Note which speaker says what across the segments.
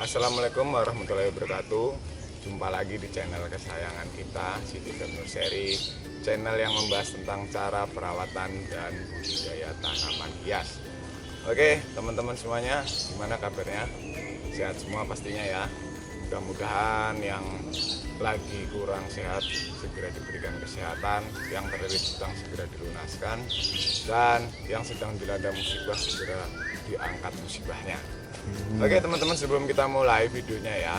Speaker 1: Assalamualaikum warahmatullahi wabarakatuh. Jumpa lagi di channel kesayangan kita, Citizen Nursery, channel yang membahas tentang cara perawatan dan budidaya tanaman hias. Oke teman-teman semuanya, gimana kabarnya? Sehat semua pastinya ya. Mudah-mudahan yang lagi kurang sehat segera diberikan kesehatan, yang terlilit hutang segera dilunaskan, dan yang sedang dilanda musibah segera diangkat musibahnya. Oke teman-teman, sebelum kita mulai videonya ya,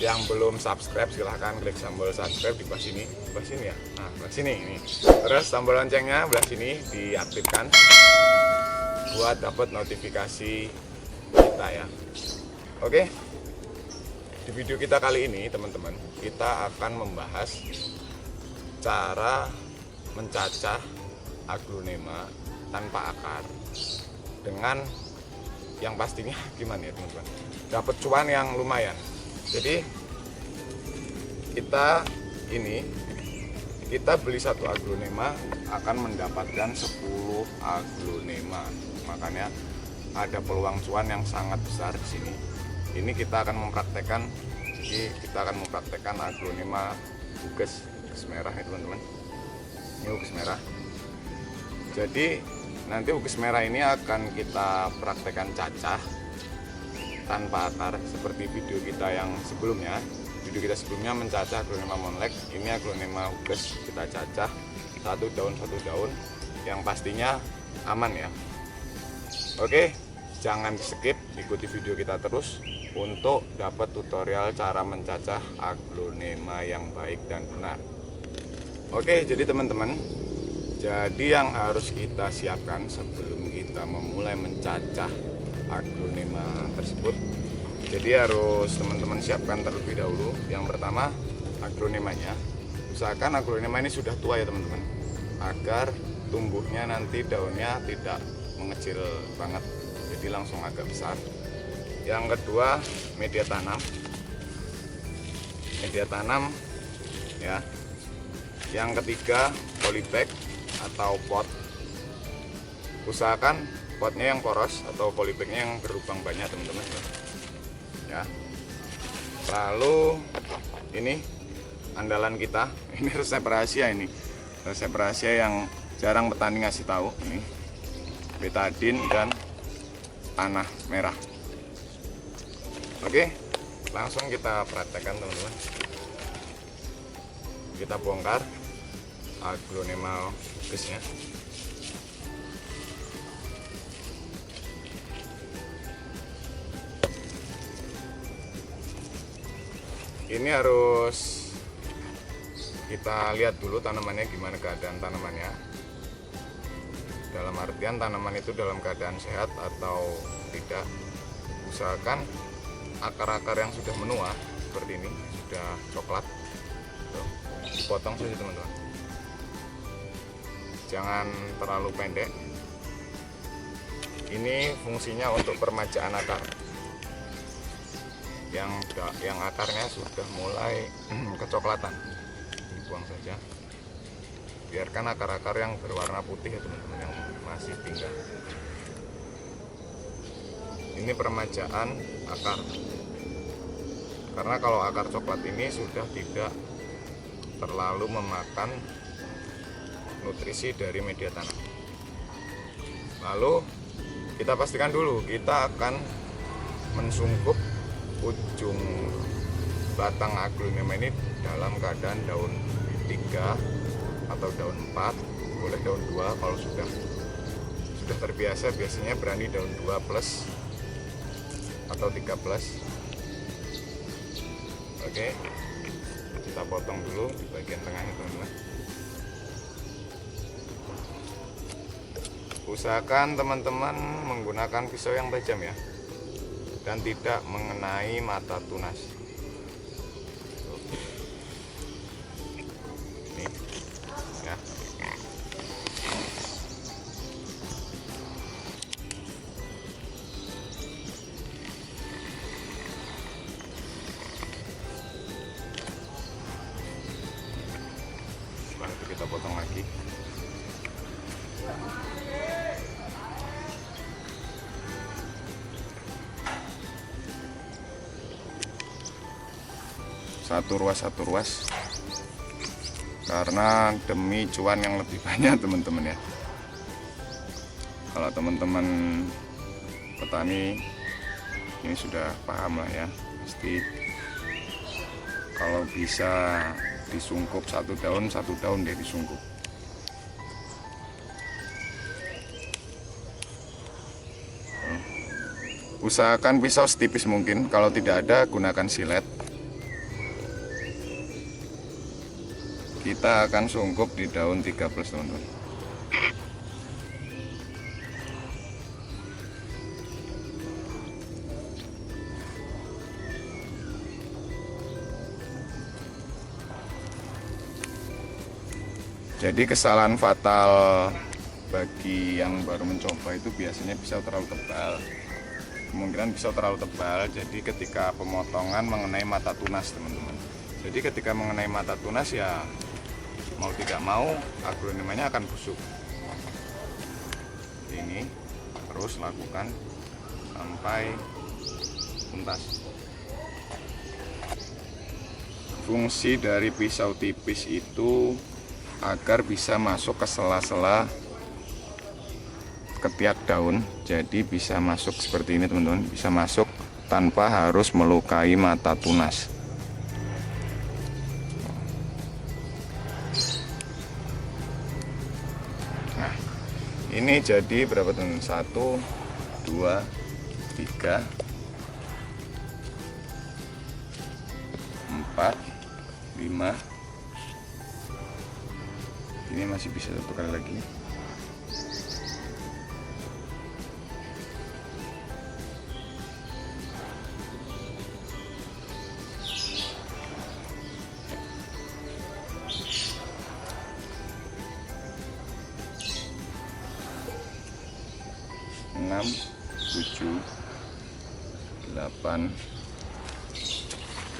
Speaker 1: yang belum subscribe silahkan klik tombol subscribe di bawah sini, ya. Nah, belah sini ini. Terus tombol loncengnya belah sini diaktifkan buat dapat notifikasi kita ya. Oke. Di video kita kali ini teman-teman, kita akan membahas cara mencacah aglonema tanpa akar dengan yang pastinya gimana ya teman-teman, dapat cuan yang lumayan. Jadi kita beli satu aglonema akan mendapatkan 10 aglonema, makanya ada peluang cuan yang sangat besar di sini. Ini kita akan mempraktekkan, aglonema uges merah ya teman-teman. Ini uges merah. Jadi nanti uges merah ini akan kita praktekkan cacah tanpa akar seperti video kita yang sebelumnya. Video kita sebelumnya mencacah aglonema monlek. Ini aglonema uges kita cacah satu daun yang pastinya aman ya. Oke, jangan di skip, ikuti video kita terus untuk dapat tutorial cara mencacah aglonema yang baik dan benar. Oke, jadi teman-teman, yang harus kita siapkan sebelum kita memulai mencacah aglonema tersebut, jadi harus teman-teman siapkan terlebih dahulu. Yang pertama, aglonemanya. Usahakan aglonema ini sudah tua ya teman-teman, agar tumbuhnya nanti daunnya tidak mengecil banget, jadi langsung agak besar. Yang kedua, media tanam ya. Yang ketiga, polybag atau pot. Usahakan potnya yang poros atau polybagnya yang berlubang banyak teman-teman ya. Lalu ini andalan kita, ini resep rahasia, yang jarang petani ngasih tahu. Ini betadine dan tanah merah. Oke, langsung kita praktekkan teman-teman. Kita bongkar aglonema ugesnya. Ini harus kita lihat dulu tanamannya gimana, keadaan tanamannya. Dalam artian tanaman itu dalam keadaan sehat atau tidak. Usahakan akar-akar yang sudah menua seperti ini, sudah coklat, dipotong saja teman-teman. Jangan terlalu pendek. Ini fungsinya untuk permajaan akar. Yang akarnya sudah mulai kecoklatan, dibuang saja. Biarkan akar-akar yang berwarna putih ya teman-teman, yang masih tinggal. Ini permajaan akar. Karena kalau akar coklat ini sudah tidak terlalu memakan nutrisi dari media tanam. Lalu kita pastikan dulu, kita akan mensungkup ujung batang aglonema ini dalam keadaan daun 3 atau daun 4, boleh daun 2 kalau sudah terbiasa. Biasanya berani daun 2 plus atau 3 plus. Oke, kita potong dulu di bagian tengahnya teman-teman. Usahakan teman-teman menggunakan pisau yang tajam ya, dan tidak mengenai mata tunas. Ini ya. Setelah itu kita potong lagi. satu ruas karena demi cuan yang lebih banyak teman-teman ya. Kalau teman-teman petani ini sudah paham lah ya, pasti kalau bisa disungkup satu daun dia disungkup. Usahakan pisau setipis mungkin, kalau tidak ada gunakan silet. Kita akan sungkup di daun 13 teman-teman. Jadi kesalahan fatal bagi yang baru mencoba itu biasanya pisau terlalu tebal. Kemungkinan pisau terlalu tebal, jadi ketika pemotongan mengenai mata tunas teman-teman. Jadi ketika mengenai mata tunas ya mau tidak mau agronomanya akan busuk. Ini terus lakukan sampai tuntas. Fungsi dari pisau tipis itu agar bisa masuk ke sela-sela ketiak daun, jadi bisa masuk seperti ini teman-teman, bisa masuk tanpa harus melukai mata tunas. Nah, ini jadi berapa teman? 1, 2, 3, 4, 5. Ini masih bisa satu kali lagi. 6, 7,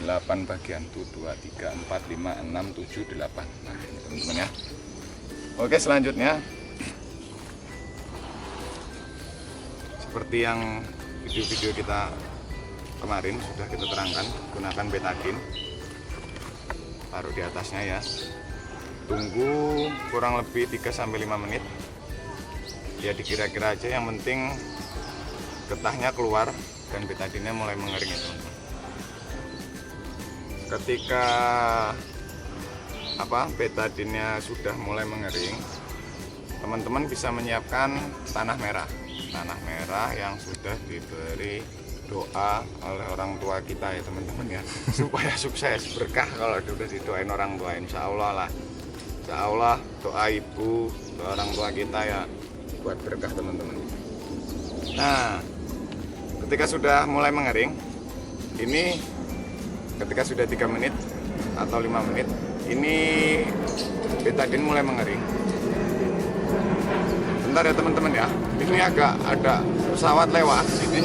Speaker 1: 8 bagian tuh 2, 3, 4, 5, 6, 7, 8. Nah ini teman-teman ya. Oke, selanjutnya seperti yang video-video kita kemarin sudah kita terangkan, gunakan betadin, taruh di atasnya ya, tunggu kurang lebih 3-5 menit ya, dikira-kira aja, yang penting getahnya keluar dan betadinnya mulai mengering ya teman-teman. Ketika betadinnya sudah mulai mengering, teman-teman bisa menyiapkan tanah merah yang sudah diberi doa oleh orang tua kita ya teman-teman ya, supaya sukses berkah. Kalau sudah didoain orang tua, insya Allah doa ibu, doa orang tua kita ya buat berkah teman-teman. Nah, ketika sudah mulai mengering, ini ketika sudah 3 menit atau 5 menit, ini betadin mulai mengering. Bentar ya teman-teman ya, ini agak ada pesawat lewat sini.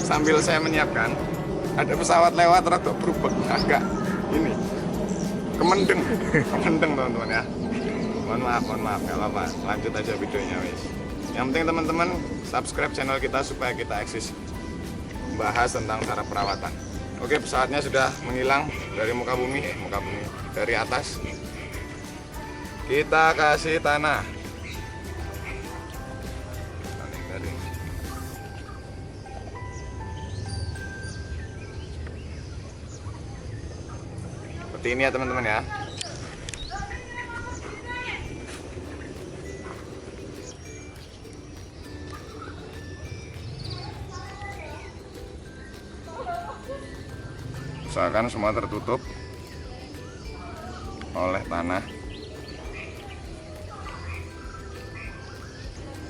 Speaker 1: Sambil saya menyiapkan, ada pesawat lewat rada berubah, agak ini kemendeng teman-teman ya. Mohon maaf, nggak apa-apa, lanjut aja videonya wis. Yang penting teman-teman subscribe channel kita supaya kita eksis membahas tentang cara perawatan. Oke, pesawatnya sudah menghilang dari muka bumi, dari atas. Kita kasih tanah. Seperti ini ya teman-teman ya. Usahakan semua tertutup oleh tanah.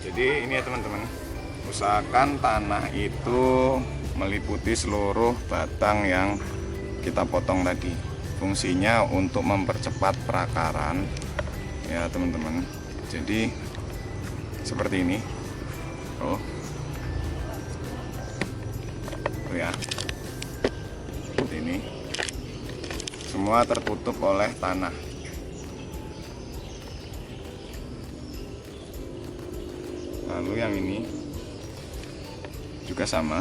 Speaker 1: Jadi ini ya teman-teman, usahakan tanah itu meliputi seluruh batang yang kita potong tadi. Fungsinya untuk mempercepat perakaran ya teman-teman. Jadi seperti ini. Oh ya, seperti ini, semua tertutup oleh tanah. Lalu yang ini juga sama,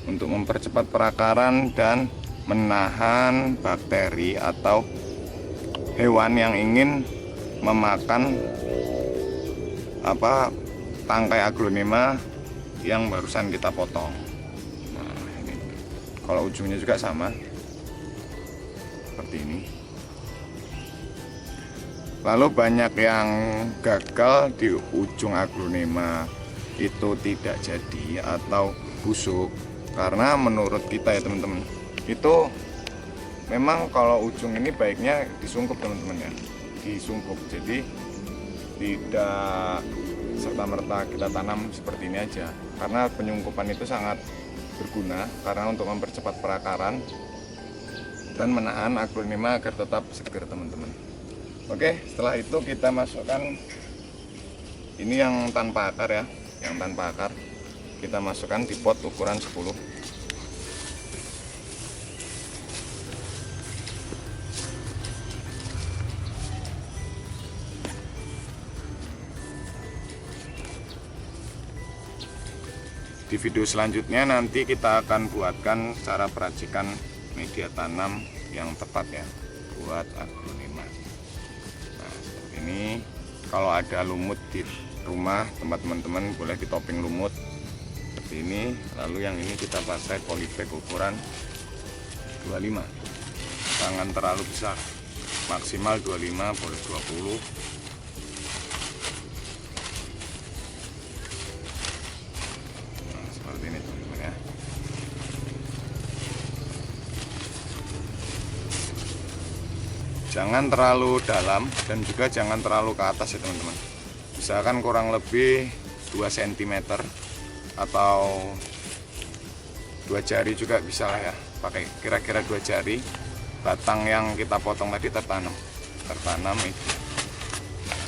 Speaker 1: untuk mempercepat perakaran dan menahan bakteri atau hewan yang ingin memakan tangkai aglonema yang barusan kita potong. Nah, ini kalau ujungnya juga sama seperti ini. Lalu banyak yang gagal di ujung aglonema itu tidak jadi atau busuk karena menurut kita ya teman-teman, itu memang kalau ujung ini baiknya disungkup teman-teman ya, disungkup. Jadi tidak serta-merta kita tanam seperti ini aja, karena penyungkupan itu sangat berguna karena untuk mempercepat perakaran dan menahan aglonema agar tetap segar teman-teman. Oke, setelah itu kita masukkan ini yang tanpa akar ya, yang tanpa akar kita masukkan di pot ukuran 10. Di video selanjutnya nanti kita akan buatkan cara peracikan media tanam yang tepat ya buat aglonema. Nah, seperti ini. Kalau ada lumut di rumah tempat teman-teman boleh ditoping lumut seperti ini. Lalu yang ini kita pakai polybag ukuran 25. Jangan terlalu besar. Maksimal 25, boleh 20. Jangan terlalu dalam dan juga jangan terlalu ke atas ya teman-teman. Misalkan kurang lebih 2 cm atau 2 jari juga bisa lah ya. Pakai kira-kira 2 jari. Batang yang kita potong tadi tertanam ini.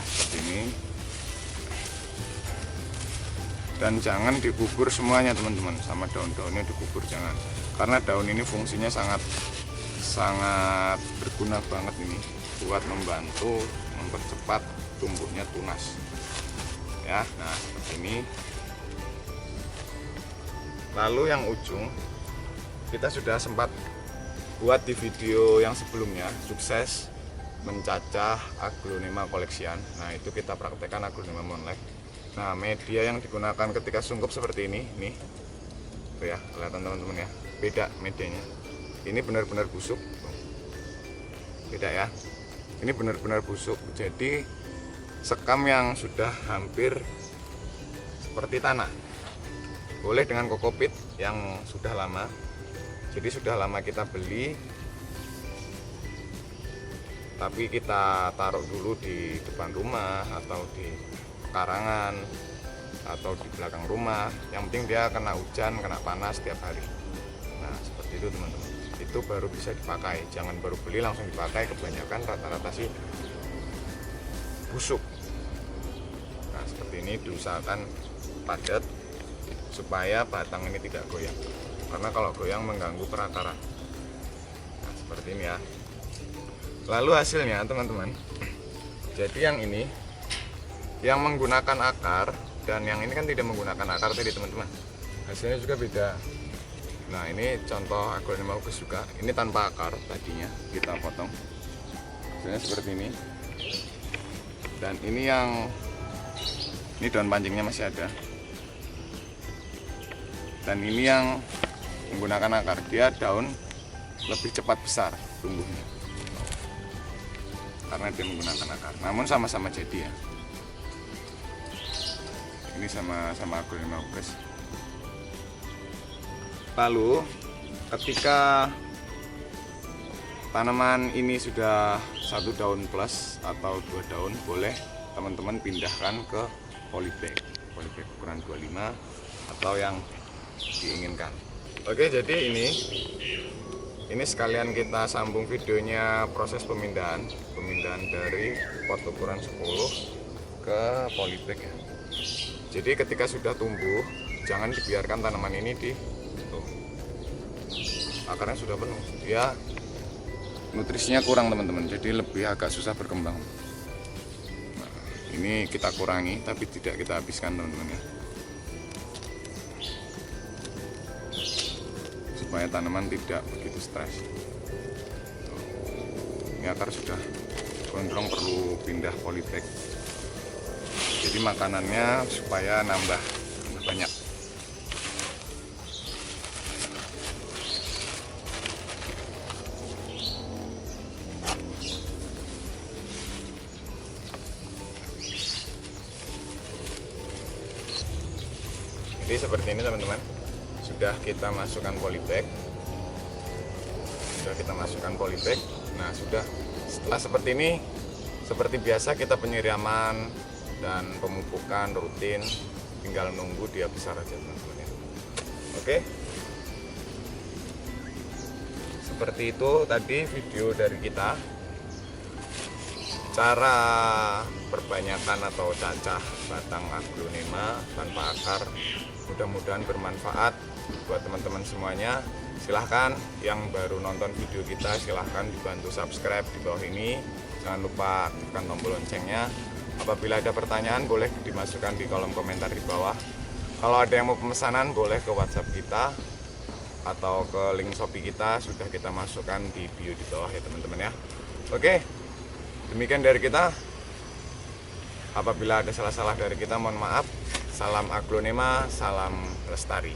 Speaker 1: Seperti ini. Dan jangan dikubur semuanya teman-teman, sama daun-daunnya dikubur jangan. Karena daun ini fungsinya sangat berguna banget ini buat membantu mempercepat tumbuhnya tunas ya. Nah, seperti ini. Lalu yang ujung kita sudah sempat buat di video yang sebelumnya, sukses mencacah aglonema koleksian. Nah, itu kita praktekkan aglonema monlek. Nah, media yang digunakan ketika sungkup seperti ini nih tuh ya, kelihatan teman-teman ya, beda medianya. Ini benar-benar busuk, beda ya. Ini benar-benar busuk, jadi sekam yang sudah hampir seperti tanah. Boleh dengan kokopit yang sudah lama. Jadi sudah lama kita beli, tapi kita taruh dulu di depan rumah atau di karangan atau di belakang rumah. Yang penting dia kena hujan, kena panas setiap hari. Nah, seperti itu teman-teman. Itu baru bisa dipakai, jangan baru beli langsung dipakai. Kebanyakan rata-rata sih busuk. Nah, seperti ini diusahakan padat supaya batang ini tidak goyang, karena kalau goyang mengganggu perakaran. Nah, seperti ini ya. Lalu hasilnya teman-teman, jadi yang ini yang menggunakan akar dan yang ini kan tidak menggunakan akar tadi teman-teman, hasilnya juga beda. Nah, ini contoh aglonema ugus juga. Ini tanpa akar tadinya kita potong. Hasilnya seperti ini. Dan ini daun pancingnya masih ada. Dan ini yang menggunakan akar, dia daun lebih cepat besar tumbuhnya karena dia menggunakan akar. Namun sama-sama jadi ya. Ini sama aglonema ugus. Lalu ketika tanaman ini sudah 1 daun plus atau 2 daun, boleh teman-teman pindahkan ke polybag ukuran 25 atau yang diinginkan. Oke, jadi ini sekalian kita sambung videonya proses pemindahan dari pot ukuran 10 ke polybag ya. Jadi ketika sudah tumbuh, jangan dibiarkan tanaman ini akarnya sudah penuh ya, nutrisinya kurang teman-teman, jadi lebih agak susah berkembang. Nah, ini kita kurangi tapi tidak kita habiskan teman-teman ya. supaya tanaman tidak begitu stres. Ini akar sudah gondrong, perlu pindah polybag. Jadi makanannya supaya nambah banyak. Jadi seperti ini teman-teman, sudah kita masukkan polybag. Nah sudah, setelah seperti ini, seperti biasa kita penyiraman dan pemupukan rutin, tinggal nunggu dia besar aja teman-teman ya. Oke, seperti itu tadi video dari kita, cara perbanyakan atau cacah batang aglonema tanpa akar. Mudah-mudahan bermanfaat buat teman-teman semuanya. Silahkan yang baru nonton video kita, silahkan dibantu subscribe di bawah ini. Jangan lupa tekan tombol loncengnya. Apabila ada pertanyaan boleh dimasukkan di kolom komentar di bawah. Kalau ada yang mau pemesanan boleh ke WhatsApp kita atau ke link Shopee kita, sudah kita masukkan di bio di bawah ya teman-teman ya. Oke, demikian dari kita. Apabila ada salah-salah dari kita mohon maaf. Salam aglonema, salam lestari.